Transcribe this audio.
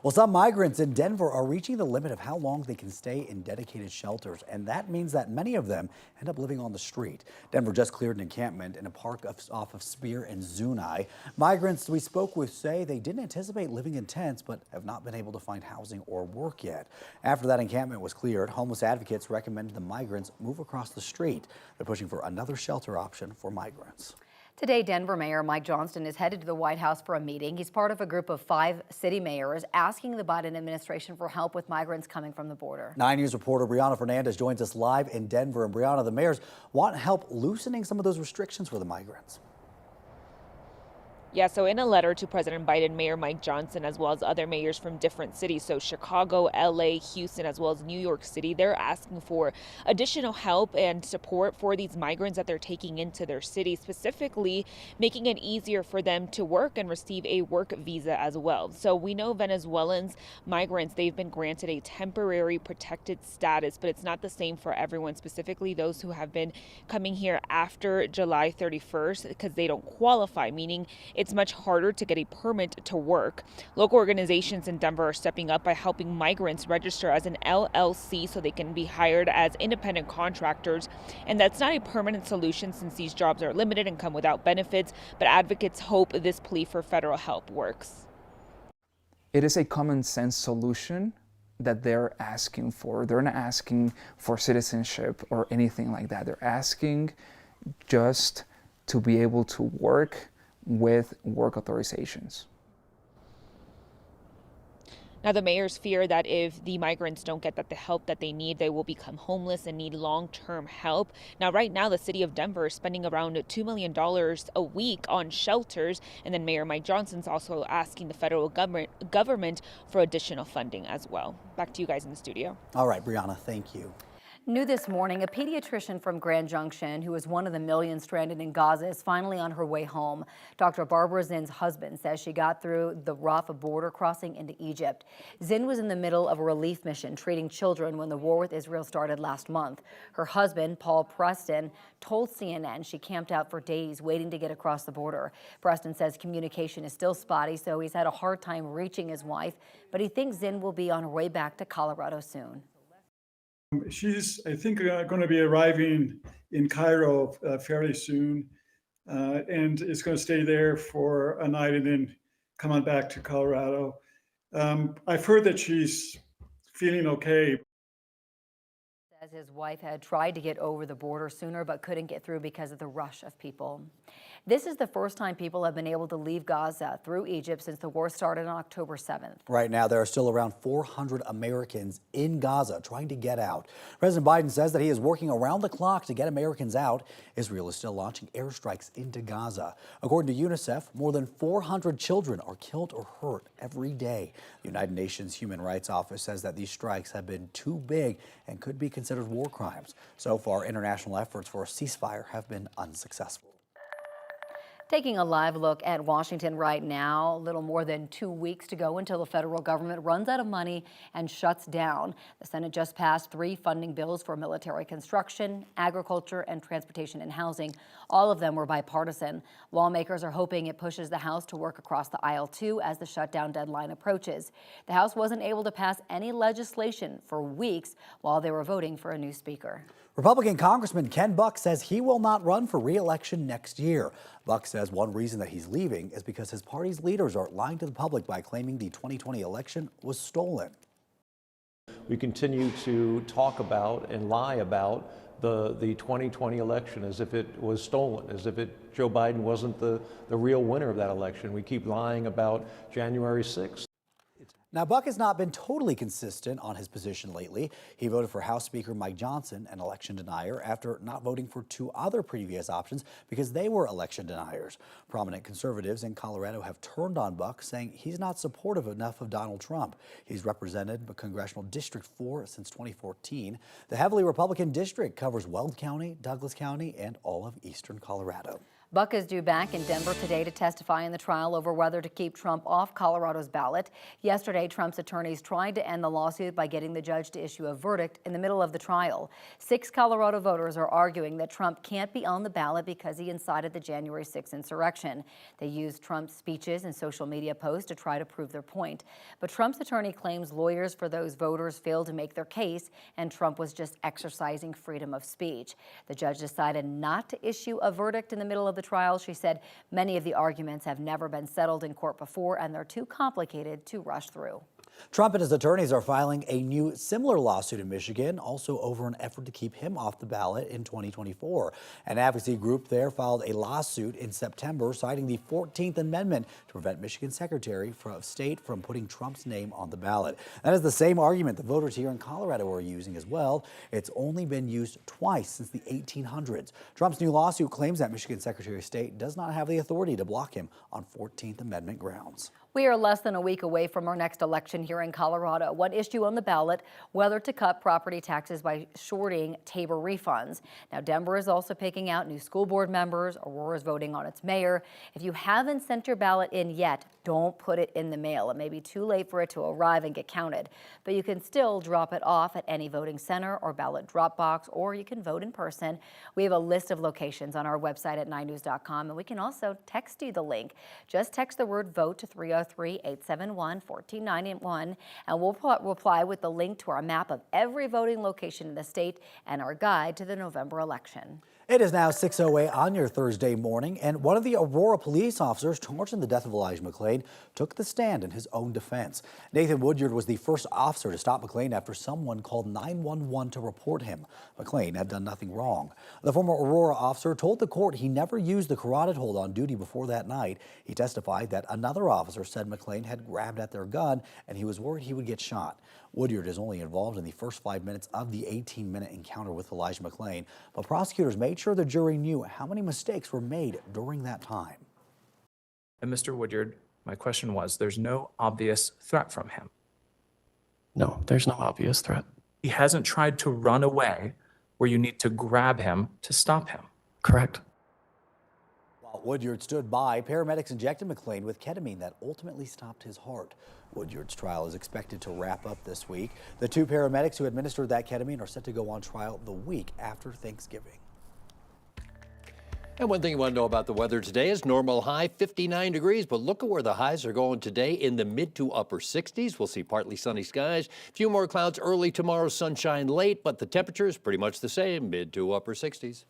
Well, some migrants in Denver are reaching the limit of how long they can stay in dedicated shelters, and that means that many of them end up living on the street. Denver just cleared an encampment in a park off of Spear and Zuni. Migrants we spoke with say they didn't anticipate living in tents, but have not been able to find housing or work yet. After that encampment was cleared, homeless advocates recommended the migrants move across the street. They're pushing for another shelter option for migrants. Today, Denver Mayor Mike Johnston is headed to the White House for a meeting. He's part of a group of 5 city mayors asking the Biden administration for help with migrants coming from the border. 9 News reporter Brianna Fernandez joins us live in Denver. And Brianna, the mayors want help loosening some of those restrictions for the migrants. Yeah, so in a letter to President Biden, Mayor Mike Johnson, as well as other mayors from different cities, so Chicago, LA, Houston, as well as New York City, they're asking for additional help and support for these migrants that they're taking into their city, specifically making it easier for them to work and receive a work visa as well. So we know Venezuelans, migrants, they've been granted a temporary protected status, but it's not the same for everyone, specifically those who have been coming here after July 31st because they don't qualify, meaning it's much harder to get a permit to work. Local organizations in Denver are stepping up by helping migrants register as an LLC so they can be hired as independent contractors. And that's not a permanent solution since these jobs are limited and come without benefits, but advocates hope this plea for federal help works. It is a common sense solution that they're asking for. They're not asking for citizenship or anything like that. They're asking just to be able to work with work authorizations. Now, the mayors fear that if the migrants don't get the help that they need, they will become homeless and need long-term help. Now, right now, the city of Denver is spending around $2 million a week on shelters. And then Mayor Mike Johnson's also asking the federal government for additional funding as well. Back to you guys in the studio. All right, Brianna, thank you. New this morning, a pediatrician from Grand Junction, who is one of the millions stranded in Gaza, is finally on her way home. Dr. Barbara Zinn's husband says she got through the Rafah border crossing into Egypt. Zinn was in the middle of a relief mission treating children when the war with Israel started last month. Her husband, Paul Preston, told CNN she camped out for days waiting to get across the border. Preston says communication is still spotty, so he's had a hard time reaching his wife, but he thinks Zinn will be on her way back to Colorado soon. She's, I think, going to be arriving in Cairo fairly soon, and is going to stay there for a night and then come on back to Colorado. I've heard that she's feeling okay. Says his wife had tried to get over the border sooner but couldn't get through because of the rush of people. This is the first time people have been able to leave Gaza through Egypt since the war started on October 7th. Right now, there are still around 400 Americans in Gaza trying to get out. President Biden says that he is working around the clock to get Americans out. Israel is still launching airstrikes into Gaza. According to UNICEF, more than 400 children are killed or hurt every day. The United Nations Human Rights Office says that these strikes have been too big and could be considered war crimes. So far, international efforts for a ceasefire have been unsuccessful. Taking a live look at Washington right now, a little more than 2 weeks to go until the federal government runs out of money and shuts down. The Senate just passed 3 funding bills for military construction, agriculture, and transportation and housing. All of them were bipartisan. Lawmakers are hoping it pushes the House to work across the aisle too as the shutdown deadline approaches. The House wasn't able to pass any legislation for weeks while they were voting for a new speaker. Republican Congressman Ken Buck says he will not run for re-election next year. Buck says one reason that he's leaving is because his party's leaders are lying to the public by claiming the 2020 election was stolen. We continue to talk about and lie about the 2020 election as if it was stolen, as if Joe Biden wasn't the real winner of that election. We keep lying about January 6th. Now, Buck has not been totally consistent on his position lately. He voted for House Speaker Mike Johnson, an election denier, after not voting for 2 other previous options because they were election deniers. Prominent conservatives in Colorado have turned on Buck, saying he's not supportive enough of Donald Trump. He's represented Congressional District 4 since 2014. The heavily Republican district covers Weld County, Douglas County, and all of eastern Colorado. Buck is due back in Denver today to testify in the trial over whether to keep Trump off Colorado's ballot. Yesterday, Trump's attorneys tried to end the lawsuit by getting the judge to issue a verdict in the middle of the trial. 6 Colorado voters are arguing that Trump can't be on the ballot because he incited the January 6th insurrection. They used Trump's speeches and social media posts to try to prove their point. But Trump's attorney claims lawyers for those voters failed to make their case and Trump was just exercising freedom of speech. The judge decided not to issue a verdict in the middle of the trial. She said many of the arguments have never been settled in court before and they're too complicated to rush through. Trump and his attorneys are filing a new similar lawsuit in Michigan, also over an effort to keep him off the ballot in 2024. An advocacy group there filed a lawsuit in September citing the 14th Amendment to prevent Michigan Secretary of State from putting Trump's name on the ballot. That is the same argument the voters here in Colorado are using as well. It's only been used twice since the 1800s. Trump's new lawsuit claims that Michigan Secretary of State does not have the authority to block him on 14th Amendment grounds. We are less than a week away from our next election here in Colorado. One issue on the ballot, whether to cut property taxes by shorting Tabor refunds. Now, Denver is also picking out new school board members. Aurora is voting on its mayor. If you haven't sent your ballot in yet, don't put it in the mail. It may be too late for it to arrive and get counted, but you can still drop it off at any voting center or ballot drop box, or you can vote in person. We have a list of locations on our website at 9news.com, and we can also text you the link. Just text the word VOTE to 303-871-1491, and we'll reply with the link to our map of every voting location in the state and our guide to the November election. It is now 6:08 on your Thursday morning, and one of the Aurora police officers charged in the death of Elijah McClain took the stand in his own defense. Nathan Woodyard was the first officer to stop McClain after someone called 911 to report him. McClain had done nothing wrong. The former Aurora officer told the court he never used the carotid hold on duty before that night. He testified that another officer said McClain had grabbed at their gun and he was worried he would get shot. Woodyard is only involved in the first 5 minutes of the 18-minute encounter with Elijah McClain, but prosecutors made sure the jury knew how many mistakes were made during that time. And Mr. Woodyard, my question was, there's no obvious threat from him. No, there's no obvious threat. He hasn't tried to run away where you need to grab him to stop him. Correct. While Woodyard stood by, paramedics injected McClain with ketamine that ultimately stopped his heart. Woodyard's trial is expected to wrap up this week. The 2 paramedics who administered that ketamine are set to go on trial the week after Thanksgiving. And one thing you want to know about the weather today is normal high 59 degrees, but look at where the highs are going today in the mid to upper 60s. We'll see partly sunny skies, a few more clouds early tomorrow, sunshine late, but the temperature is pretty much the same, mid to upper 60s.